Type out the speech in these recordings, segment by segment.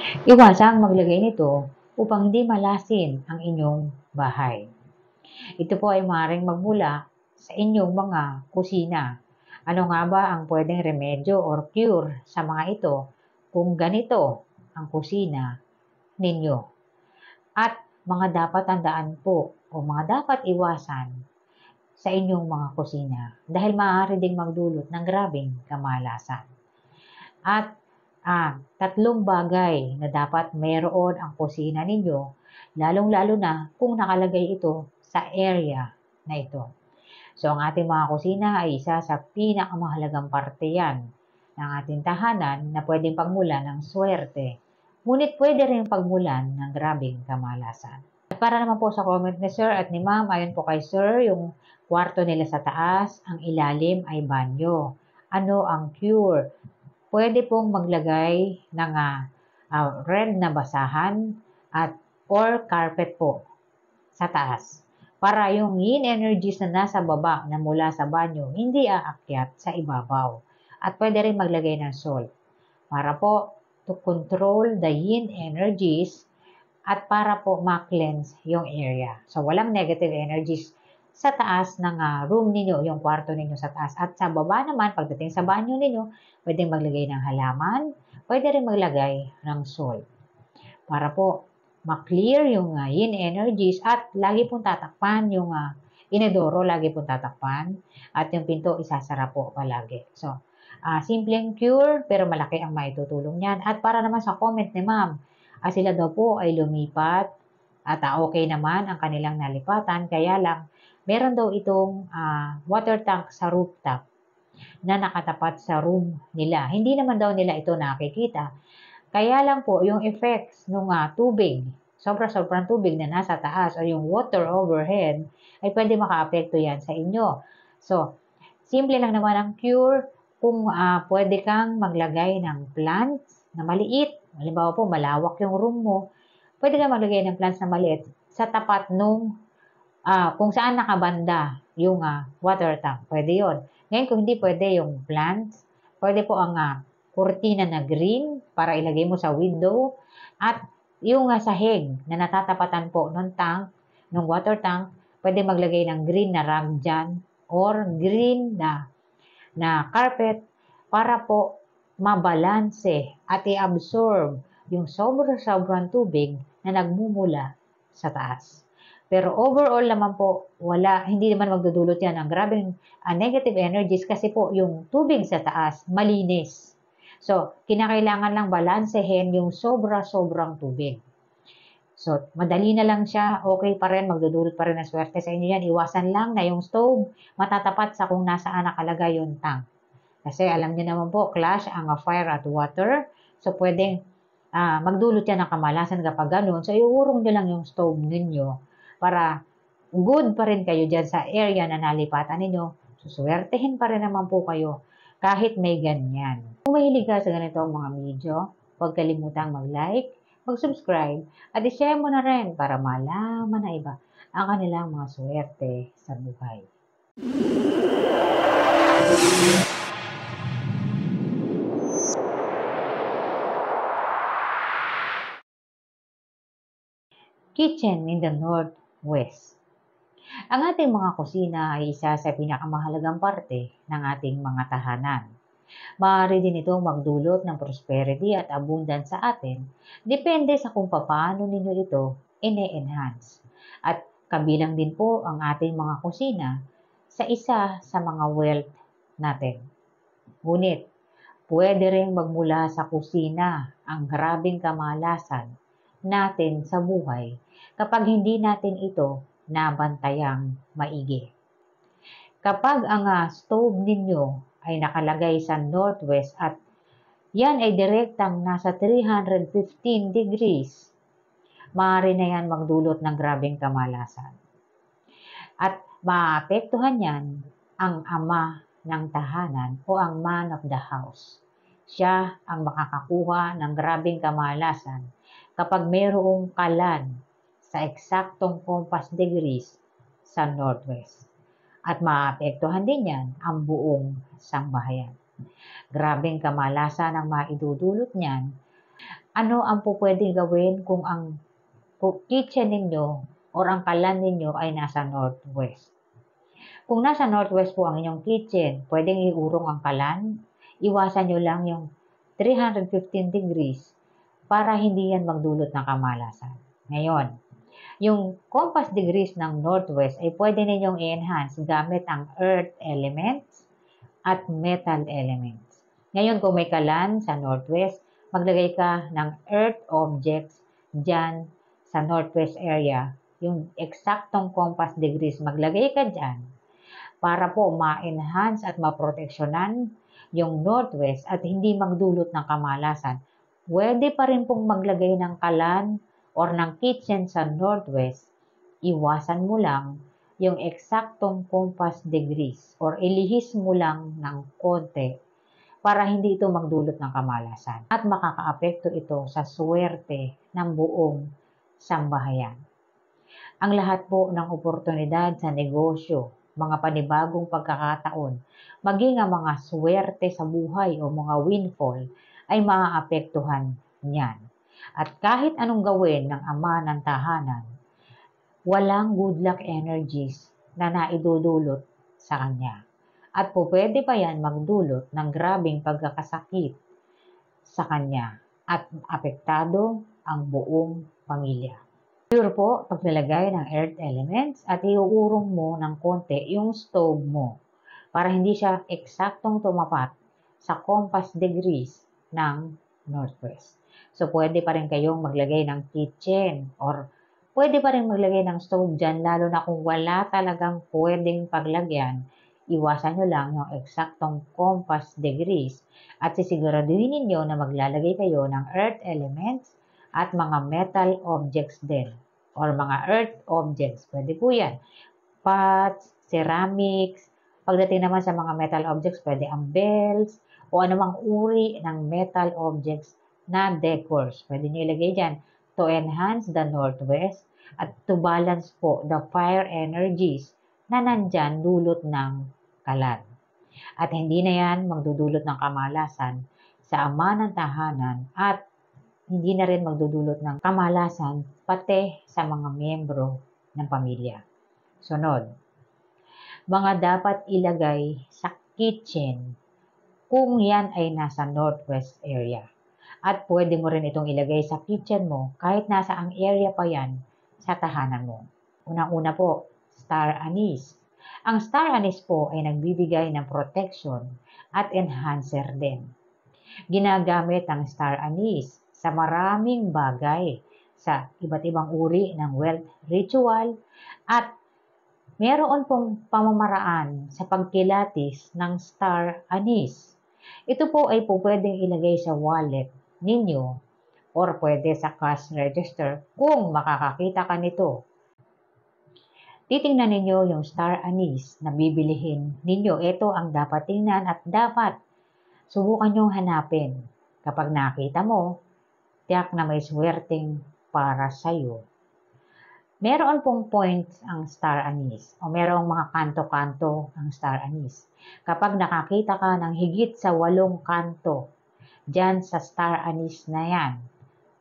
Iwasang maglagay nito upang hindi malasin ang inyong bahay. Ito po ay maaaring magmula sa inyong mga kusina. Ano nga ba ang pwedeng remedyo or cure sa mga ito kung ganito ang kusina ninyo? At mga dapat tandaan po o mga dapat iwasan sa inyong mga kusina dahil maaari ding magdulot ng grabeng kamalasan. At tatlong bagay na dapat meron ang kusina ninyo, lalong-lalo na kung nakalagay ito sa area na ito. So, ang ating mga kusina ay isa sa pinakamahalagang parte yan ng ating tahanan na pwedeng pagmulan ng swerte. Ngunit pwede rin pagmulan ng grabeng kamalasan. At para naman po sa comment ni Sir at ni Ma'am, ayon po kay Sir, yung kwarto nila sa taas, ang ilalim ay banyo. Ano ang cure? Pwede pong maglagay ng red na basahan or carpet po sa taas para yung yin energies na nasa baba na mula sa banyo hindi aakyat sa ibabaw. At pwede rin maglagay ng salt para po to control the yin energies at para po ma-cleanse yung area. So, walang negative energies sa taas ng room ninyo, yung kwarto ninyo sa taas. At sa baba naman, pagdating sa banyo ninyo, pwedeng maglagay ng halaman, pwede rin maglagay ng salt. Para po ma-clear yung yin energies at lagi pong tatakpan yung inodoro, lagi pong tatakpan at yung pinto isasara po palagi. So, simpleng cure pero malaki ang maitutulong niyan. At para naman sa comment ni Ma'am, sila daw po ay lumipat at okay naman ang kanilang nalipatan, kaya lang meron daw itong water tank sa rooftop na nakatapat sa room nila. Hindi naman daw nila ito nakikita. Kaya lang po, yung effects ng tubig, sobrang tubig na nasa taas o yung water overhead, ay pwede maka-apekto yan sa inyo. So, simple lang naman ang cure kung pwede kang maglagay ng plants na maliit. Halimbawa po, malawak yung room mo. Pwede kang maglagay ng plants na maliit sa tapat nung kung saan nakabanda yung water tank. Pwede yon. Ngayon, kung hindi pwede yung plants, pwede po ang kurtina na green para ilagay mo sa window at yung sahig na natatapatan po ng tank, ng water tank, pwede maglagay ng green na rug dyan or green na carpet para po mabalanse at i-absorb yung sobrang tubig na nagmumula sa taas. Pero overall naman po, hindi naman magdudulot yan ng grabing negative energies kasi po yung tubig sa taas malinis. So, kinakailangan lang balansehin yung sobrang tubig. So, madali na lang siya, okay pa rin, magdudulot pa rin ng swerte sa inyo yan. Iwasan lang na yung stove matatapat sa kung nasaan nakalagay yung tank. Kasi alam niyo naman po, clash ang fire at water. So, pwedeng magdulot yan ng kamalasan kapag ganun. So, iurong nyo lang yung stove ninyo para good pa rin kayo dyan sa area na nalipatan ninyo. Suswertehin pa rin naman po kayo kahit may ganyan. Kung mahilig ka sa ganitong mga video, huwag kalimutang mag-like, mag-subscribe, at i-share mo na rin para malaman na iba ang kanilang mga swerte sa buhay. Kitchen in the Northwest. Ang ating mga kusina ay isa sa pinakamahalagang parte ng ating mga tahanan. Maaari din itong magdulot ng prosperity at abundance sa atin, depende sa kung paano ninyo ito ine-enhance. At kabilang din po ang ating mga kusina sa isa sa mga wealth natin. Ngunit, pwede rin magmula sa kusina ang grabing kamalasan natin sa buhay kapag hindi natin ito nabantayang maigi. Kapag ang stove ninyo ay nakalagay sa northwest at yan ay direktang nasa 315 degrees, maaari na yan magdulot ng grabing kamalasan. At maapektuhan yan ang ama ng tahanan o ang man of the house. Siya ang makakakuha ng grabing kamalasan kapag mayroong kalan sa eksaktong compass degrees sa northwest. At maapektuhan din yan ang buong sambahayan. Grabing kamalasan ang maidudulot niyan Ano ang pupwedeng gawin kung ang kitchen ninyo or ang kalan ninyo ay nasa northwest? Kung nasa northwest po ang inyong kitchen, pwedeng iurong ang kalan. Iwasan nyo lang yung 315 degrees para hindi yan magdulot ng kamalasan. Ngayon, yung compass degrees ng northwest ay pwede ninyong i-enhance gamit ang earth elements at metal elements. Ngayon, kung may kalan sa northwest, maglagay ka ng earth objects dyan sa northwest area. Yung eksaktong compass degrees, maglagay ka dyan para po ma-enhance at maproteksyonan yung northwest at hindi magdulot ng kamalasan. Pwede pa rin pong maglagay ng kalan or ng kitchen sa northwest. Iwasan mo lang yung eksaktong compass degrees or ilihis mo lang ng konti para hindi ito magdulot ng kamalasan at makakaapekto ito sa swerte ng buong sambahayan. Ang lahat po ng oportunidad sa negosyo, mga panibagong pagkakataon, maging ang mga swerte sa buhay o mga windfall ay maaapektuhan niyan. At kahit anong gawin ng ama ng tahanan, walang good luck energies na naidudulot sa kanya. At po pwede pa yan magdulot ng grabing pagkakasakit sa kanya at apektado ang buong pamilya. Sure po, paglalagay ng earth elements at iuurong mo ng konti yung stove mo para hindi siya eksaktong tumapat sa compass degrees ng northwest. So, pwede pa rin kayong maglagay ng kitchen or pwede pa rin maglagay ng stove dyan, lalo na kung wala talagang pwedeng paglagyan. Iwasan nyo lang yung eksaktong compass degrees at sisiguraduhin ninyo na maglalagay kayo ng earth elements at mga metal objects din or mga earth objects. Pwede po yan. Pots, ceramics. Pagdating naman sa mga metal objects, pwede ang bells o anumang uri ng metal objects na decors. Pwede nyo ilagay dyan to enhance the northwest at to balance po the fire energies na nandyan dulot ng kalan. At hindi na yan magdudulot ng kamalasan sa ama ng tahanan at hindi na rin magdudulot ng kamalasan pati sa mga miyembro ng pamilya. Sunod, mga dapat ilagay sa kitchen kung yan ay nasa northwest area. At pwede mo rin itong ilagay sa kitchen mo kahit nasa ang area pa yan sa tahanan mo. Unang-una po, star anise. Ang star anise po ay nagbibigay ng protection at enhancer din. Ginagamit ang star anise sa maraming bagay, sa iba't ibang uri ng wealth ritual at meron pong pamamaraan sa pagkilatis ng star anise. Ito po ay pwedeng ilagay sa wallet ninyo or pwede sa cash register kung makakakita ka nito. Titingnan ninyo yung star anise na bibilihin ninyo. Ito ang dapat tingnan at dapat subukan nyong hanapin. Kapag nakita mo, tiyak na may swerteng para sa'yo. Meron pong points ang star anise o merong mga kanto-kanto ang star anise. Kapag nakakita ka ng higit sa 8 kanto dyan sa star anise na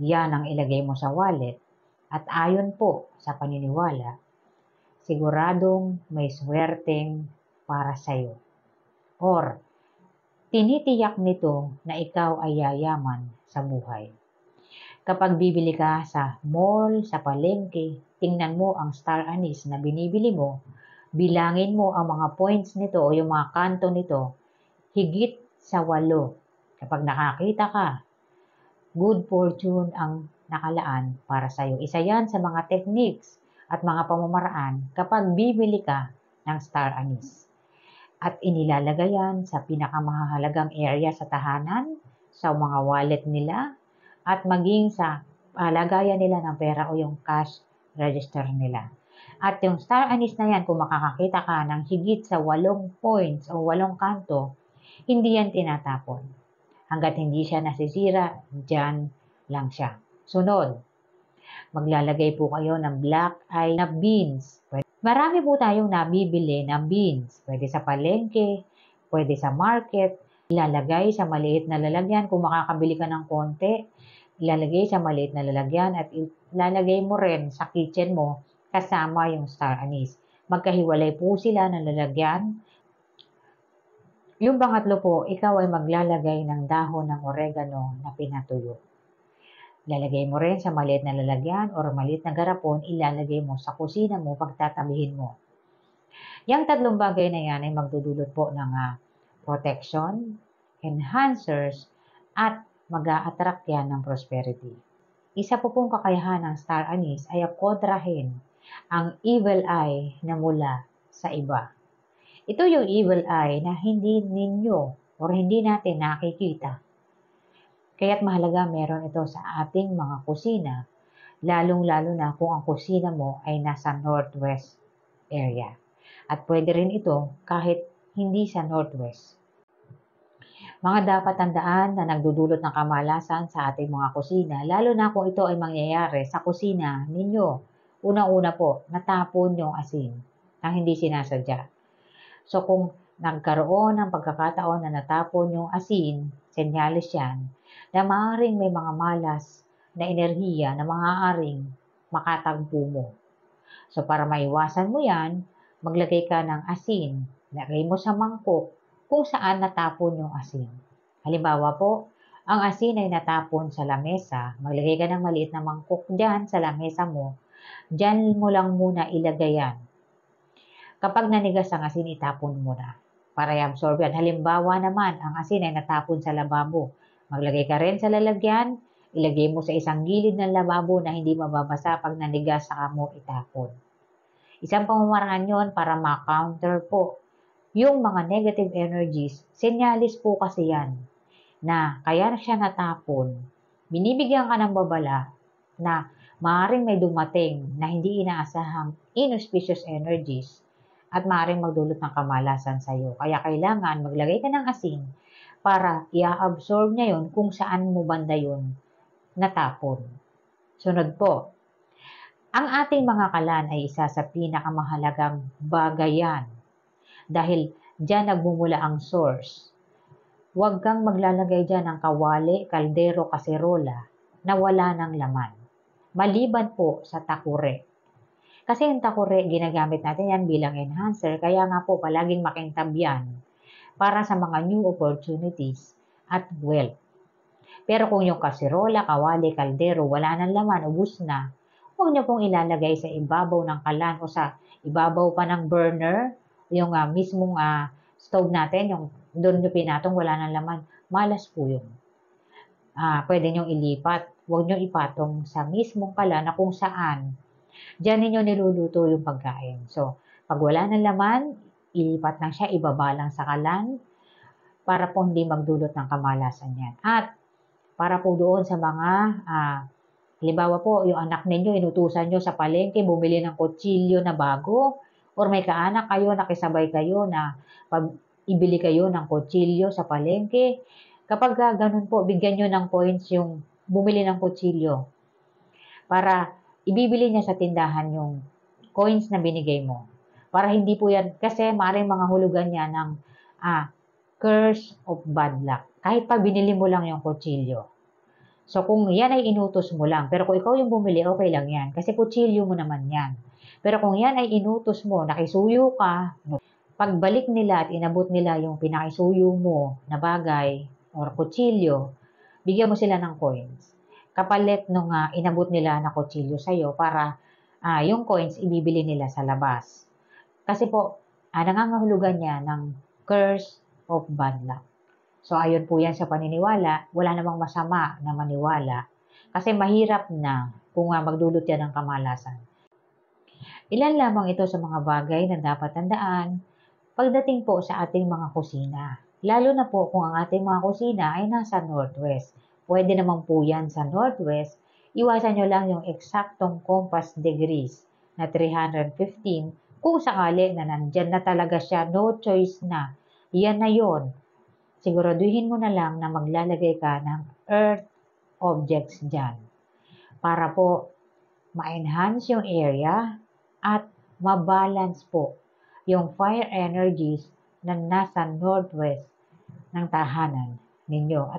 yan ang ilagay mo sa wallet at ayon po sa paniniwala, siguradong may swerteng para sa'yo. Or, tinitiyak nito na ikaw ay yayaman sa buhay. Kapag bibili ka sa mall, sa palengke, tingnan mo ang star anise na binibili mo, bilangin mo ang mga points nito o yung mga kanto nito, higit sa 8. Kapag nakakita ka, good fortune ang nakalaan para sa iyo. Isa yan sa mga techniques at mga pamamaraan kapag bibili ka ng star anise. At inilalagay yan sa pinakamahalagang area sa tahanan, sa mga wallet nila, at maging sa lagayan nila ng pera o yung cash register nila. At yung star anise na yan, kung makakakita ka ng higit sa 8 points o 8 kanto, hindi yan tinatapon. Hanggat hindi siya nasisira, dyan lang siya. Sunod, maglalagay po kayo ng black eye na beans. Marami po tayong nabibili na beans. Pwede sa palengke, pwede sa market, ilalagay sa maliit na lalagyan kung makakabili ka ng konti. ilalagay sa maliit na lalagyan at ilalagay mo rin sa kitchen mo kasama yung star anise. Magkahiwalay po sila ng lalagyan. Yung pangatlo po, ikaw ay maglalagay ng dahon ng oregano na pinatuyo. Lalagay mo rin sa maliit na lalagyan or maliit na garapon, ilalagay mo sa kusina mo, pagtatabihin mo. Yang tatlong bagay na yan ay magdudulot po ng protection, enhancers, at mag-a-attract yan ng prosperity. Isa po pong kakayahan ng star anise ay kontrahin ang evil eye na mula sa iba. Ito yung evil eye na hindi ninyo or hindi natin nakikita. Kaya't mahalaga meron ito sa ating mga kusina, lalong-lalo na kung ang kusina mo ay nasa northwest area. At pwede rin ito kahit hindi sa northwest. Mga dapat tandaan na nagdudulot ng kamalasan sa ating mga kusina, lalo na kung ito ay mangyayari sa kusina ninyo. Unang-una po, natapon yung asin nang hindi sinasadya. So kung nagkaroon ng pagkakataon na natapon yung asin, senyalis yan, na maaaring may mga malas na enerhiya na maaaring makatagpo mo. So para maiwasan mo yan, maglagay ka ng asin, lagay mo sa mangkok kung saan natapon yung asin. Halimbawa po, ang asin ay natapon sa lamesa, maglagay ka ng maliit na mangkok dyan sa lamesa mo, dyan mo lang muna ilagay yan. Kapag nanigas ang asin, itapon mo na para i-absorb yan. Halimbawa naman, ang asin ay natapon sa lababo. Maglagay ka rin sa lalagyan, ilagay mo sa isang gilid ng lababo na hindi mababasa pag nanigas saka mo itapon. Isang pamamaraan yon para ma-counter po yung mga negative energies. Senyalis po kasi yan na kaya siya natapon. Binibigyan ka ng babala na maaaring may dumating na hindi inaasahang inauspicious energies at maaaring magdulot ng kamalasan sa iyo. Kaya kailangan maglagay ka ng asin para i-absorb niya yun kung saan mo banda yun natapon. Sunod po, ang ating mga kalan ay isa sa pinakamahalagang bagayan dahil dyan nagmumula ang source. Huwag kang maglalagay dyan ng kawali, kaldero, kaserola na wala ng laman. Maliban po sa takure. Kasi yung takure, ginagamit natin yan bilang enhancer, kaya nga po palaging makintab yan para sa mga new opportunities at wealth. Pero kung yung kaserola, kawali, kaldero, wala ng laman, ubus na, huwag niyo pong ilalagay sa ibabaw ng kalan o sa ibabaw pa ng burner, yung mismong stove natin, yung doon nyo pinatong, wala ng laman, malas po yun. Pwede nyo ilipat, huwag nyo ipatong sa mismong kalan na kung saan diyan ninyo niluluto yung pagkain. So, pag wala ng laman, ilipat lang siya, ibaba lang sa kalan para po hindi magdulot ng kamalasan yan. At para po doon sa mga, halimbawa po, yung anak ninyo, inutusan nyo sa palengke, bumili ng kutsilyo na bago, or may kaanak kayo, nakisabay kayo na pag ibili kayo ng kutsilyo sa palengke. Kapag ganun po, bigyan nyo ng points yung bumili ng kutsilyo para ibibili niya sa tindahan yung coins na binigay mo. Para hindi po yan, kasi maaaring mga hulugan niya ng curse of bad luck. Kahit pa binili mo lang yung kutsilyo. So kung yan ay inutos mo lang, pero kung ikaw yung bumili, okay lang yan. Kasi kutsilyo mo naman yan. Pero kung yan ay inutos mo, nakisuyo ka, pagbalik nila at inabot nila yung pinakisuyo mo na bagay or kutsilyo, bigyan mo sila ng coins. Kapalit nung inabot nila na kutsilyo sa'yo para yung coins ibibili nila sa labas. Kasi po, nangangahulugan niya ng curse of bad luck. So, ayun po yan sa paniniwala. Wala namang masama na maniwala. Kasi mahirap na kung magdulot yan ng kamalasan. Ilan lamang ito sa mga bagay na dapat tandaan pagdating po sa ating mga kusina. Lalo na po kung ang ating mga kusina ay nasa northwest. Pwede naman po yan sa northwest. Iwasan nyo lang yung eksaktong compass degrees na 315 kung sakali na nandyan na talaga siya, no choice na. Yan na yon. Siguraduhin mo na lang na maglalagay ka ng earth objects dyan para po ma-enhance yung area at ma-balance po yung fire energies na nasa northwest ng tahanan ninyo.